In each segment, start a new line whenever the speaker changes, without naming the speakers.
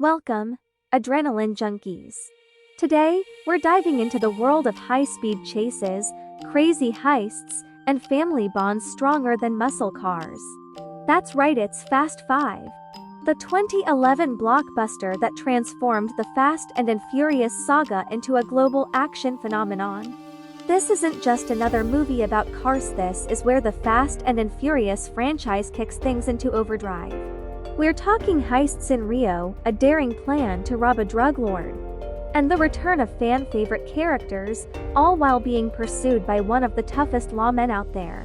Welcome, adrenaline junkies. Today, we're diving into the world of high-speed chases, crazy heists, and family bonds stronger than muscle cars. That's right, it's Fast 5. The 2011 blockbuster that transformed the Fast and Furious saga into a global action phenomenon. This isn't just another movie about cars, this is where the Fast and Furious franchise kicks things into overdrive. We're talking heists in Rio, a daring plan to rob a drug lord, and the return of fan-favorite characters, all while being pursued by one of the toughest lawmen out there.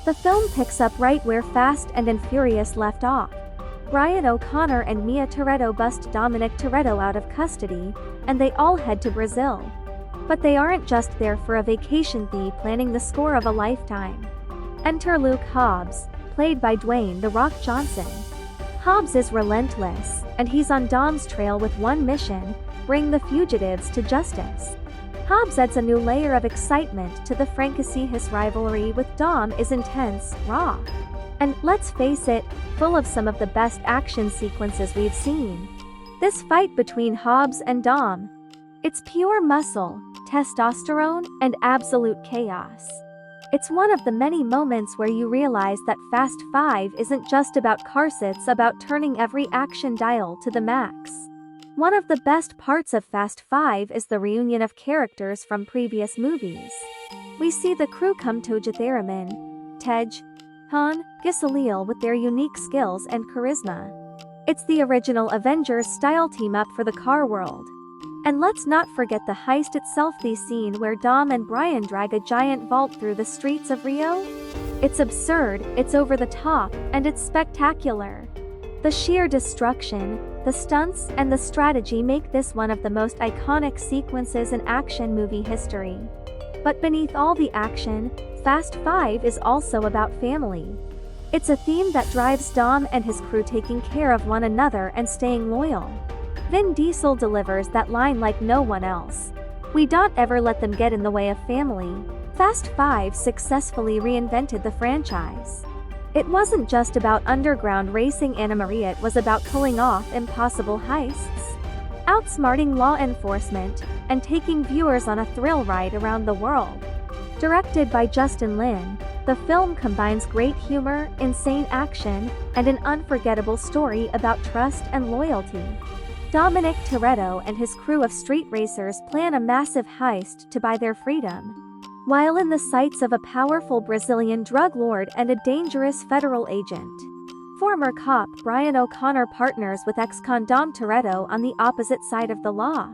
The film picks up right where Fast and Furious left off. Brian O'Connor and Mia Toretto bust Dominic Toretto out of custody, and they all head to Brazil. But they aren't just there for a vacation, they're planning the score of a lifetime. Enter Luke Hobbs, played by Dwayne "The Rock" Johnson. Hobbs is relentless, and he's on Dom's trail with one mission: bring the fugitives to justice. Hobbs adds a new layer of excitement to the franchise. His rivalry with Dom is intense, raw, and, let's face it, full of some of the best action sequences we've seen. This fight between Hobbs and Dom, it's pure muscle, testosterone, and absolute chaos. It's one of the many moments where you realize that Fast 5 isn't just about cars, it's about turning every action dial to the max. One of the best parts of Fast 5 is the reunion of characters from previous movies. We see the crew come together: Tej, Han, Gisaliel, with their unique skills and charisma. It's the original Avengers-style team-up for the car world. And let's not forget the heist itself, the scene where Dom and Brian drag a giant vault through the streets of Rio. It's absurd, it's over the top, and it's spectacular. The sheer destruction, the stunts, and the strategy make this one of the most iconic sequences in action movie history. But beneath all the action, Fast 5 is also about family. It's a theme that drives Dom and his crew taking care of one another and staying loyal. Vin Diesel delivers that line like no one else. "We don't ever let them get in the way of family." Fast 5 successfully reinvented the franchise. It wasn't just about underground racing Maria, it was about pulling off impossible heists, outsmarting law enforcement, and taking viewers on a thrill ride around the world. Directed by Justin Lin, the film combines great humor, insane action, and an unforgettable story about trust and loyalty. Dominic Toretto and his crew of street racers plan a massive heist to buy their freedom, while in the sights of a powerful Brazilian drug lord and a dangerous federal agent. Former cop Brian O'Connor partners with ex-con Dom Toretto on the opposite side of the law.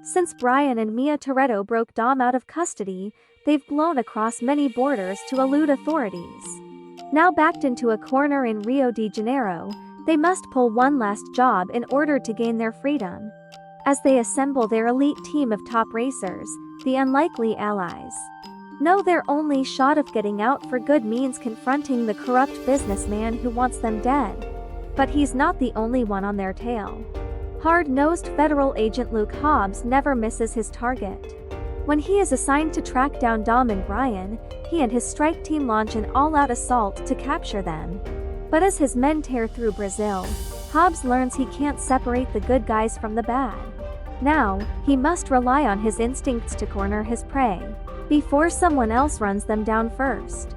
Since Brian and Mia Toretto broke Dom out of custody, they've blown across many borders to elude authorities. Now backed into a corner in Rio de Janeiro, they must pull one last job in order to gain their freedom. As they assemble their elite team of top racers, the unlikely allies know their only shot of getting out for good means confronting the corrupt businessman who wants them dead. But he's not the only one on their tail. Hard-nosed federal agent Luke Hobbs never misses his target. When he is assigned to track down Dom and Brian, he and his strike team launch an all-out assault to capture them. But as his men tear through Brazil, Hobbs learns he can't separate the good guys from the bad. Now, he must rely on his instincts to corner his prey before someone else runs them down first.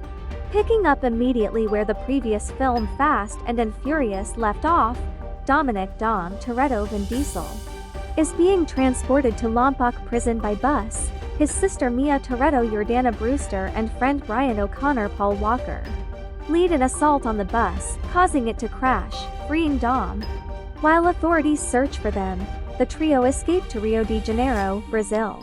Picking up immediately where the previous film Fast and Furious left off, Dominic "Dom" Toretto Vin Diesel is being transported to Lompoc prison by bus, his sister Mia Toretto Jordana Brewster and friend Brian O'Connor Paul Walker lead an assault on the bus, causing it to crash, freeing Dom. While authorities search for them, the trio escape to Rio de Janeiro, Brazil.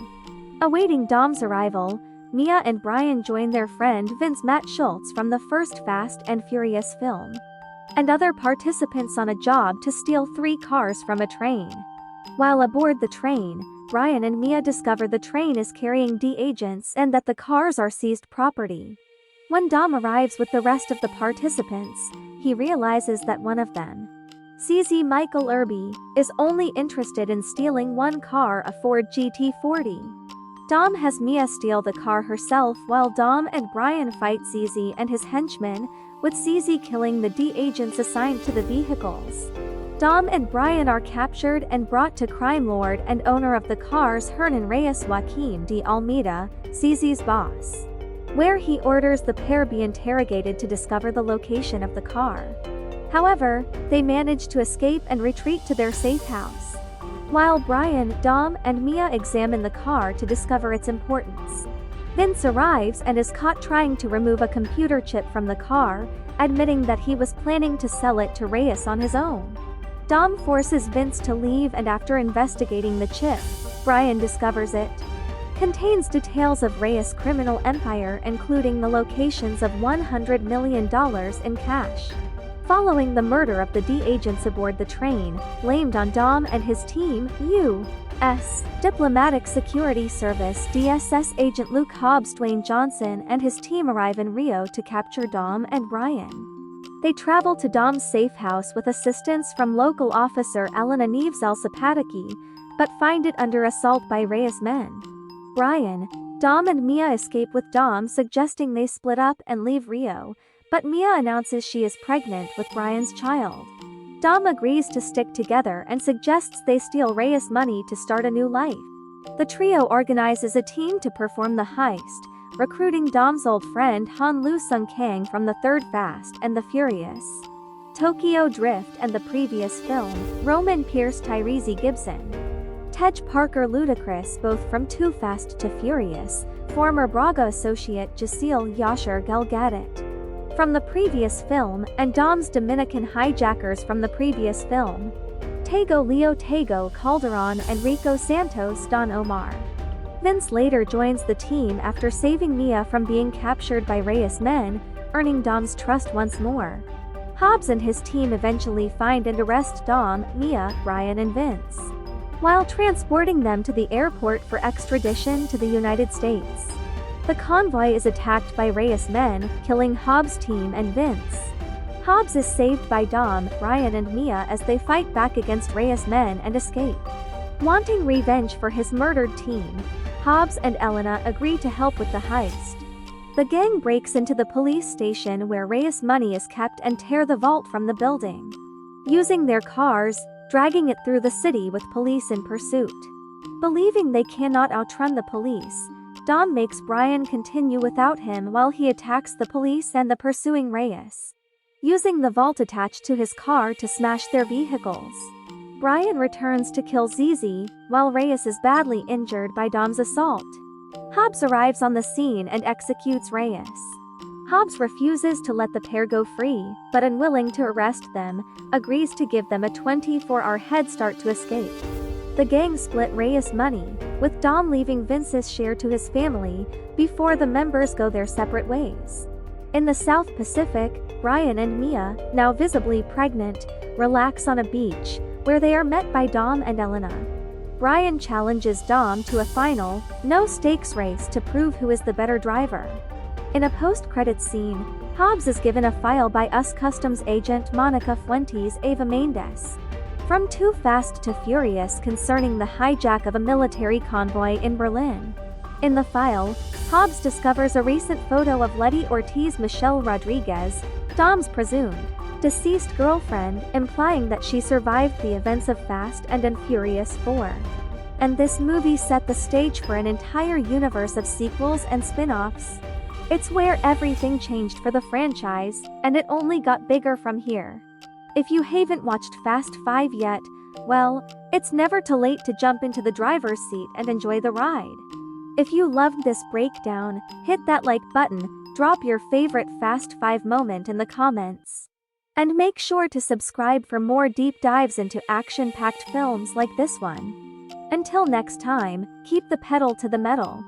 Awaiting Dom's arrival, Mia and Brian join their friend Vince Matt Schultz from the first Fast and Furious film, and other participants on a job to steal 3 cars from a train. While aboard the train, Brian and Mia discover the train is carrying D agents and that the cars are seized property. When Dom arrives with the rest of the participants, he realizes that one of them, CZ Michael Irby, is only interested in stealing one car, a Ford GT40. Dom has Mia steal the car herself while Dom and Brian fight CZ and his henchmen, with CZ killing the D agents assigned to the vehicles. Dom and Brian are captured and brought to crime lord and owner of the cars Hernan Reyes Joaquin de Almeida, Zizi's boss, where he orders the pair be interrogated to discover the location of the car. However, they manage to escape and retreat to their safe house, while Brian, Dom, and Mia examine the car to discover its importance. Vince arrives and is caught trying to remove a computer chip from the car, admitting that he was planning to sell it to Reyes on his own. Dom forces Vince to leave, and after investigating the chip, Brian discovers it contains details of Reyes' criminal empire, including the locations of $100 million in cash. Following the murder of the D agents aboard the train, blamed on Dom and his team, U.S. Diplomatic Security Service DSS agent Luke Hobbs, Dwayne Johnson, and his team arrive in Rio to capture Dom and Brian. They travel to Dom's safe house with assistance from local officer Elena Neves El Sapataki, but find it under assault by Reyes men. Brian, Dom and Mia escape with Dom suggesting they split up and leave Rio, but Mia announces she is pregnant with Brian's child. Dom agrees to stick together and suggests they steal Reyes money to start a new life. The trio organizes a team to perform the heist, recruiting Dom's old friend Han Lu Sung Kang from the third Fast and the Furious, Tokyo Drift, and the previous film, Roman Pierce, Tyrese Gibson, Tej Parker, Ludacris, both from Too Fast to Furious, former Braga associate Giselle Yasher Gal Gadot from the previous film, and Dom's Dominican hijackers from the previous film, Tego Leo Tego Calderon and Rico Santos Don Omar. Vince later joins the team after saving Mia from being captured by Reyes men, earning Dom's trust once more. Hobbs and his team eventually find and arrest Dom, Mia, Brian, and Vince, while transporting them to the airport for extradition to the United States. The convoy is attacked by Reyes men, killing Hobbs' team and Vince. Hobbs is saved by Dom, Brian, and Mia as they fight back against Reyes men and escape. Wanting revenge for his murdered team, Hobbs and Elena agree to help with the heist. The gang breaks into the police station where Reyes money is kept and tear the vault from the building, using their cars, dragging it through the city with police in pursuit. Believing they cannot outrun the police, Dom makes Brian continue without him while he attacks the police and the pursuing Reyes, using the vault attached to his car to smash their vehicles. Brian returns to kill Zizi, while Reyes is badly injured by Dom's assault. Hobbs arrives on the scene and executes Reyes. Hobbs refuses to let the pair go free, but unwilling to arrest them, agrees to give them a 24-hour head start to escape. The gang split Reyes money, with Dom leaving Vince's share to his family, before the members go their separate ways. In the South Pacific, Brian and Mia, now visibly pregnant, relax on a beach, where they are met by Dom and Elena. Brian challenges Dom to a final, no-stakes race to prove who is the better driver. In a post-credits scene, Hobbs is given a file by US Customs agent Monica Fuentes Eva Mendes from Too Fast to Furious concerning the hijack of a military convoy in Berlin. In the file, Hobbs discovers a recent photo of Letty Ortiz Michelle Rodriguez, Dom's presumed deceased girlfriend, implying that she survived the events of Fast and Furious 4. And this movie set the stage for an entire universe of sequels and spin-offs. It's where everything changed for the franchise, and it only got bigger from here. If you haven't watched Fast 5 yet, well, it's never too late to jump into the driver's seat and enjoy the ride. If you loved this breakdown, hit that like button, drop your favorite Fast 5 moment in the comments. And make sure to subscribe for more deep dives into action-packed films like this one. Until next time, keep the pedal to the metal.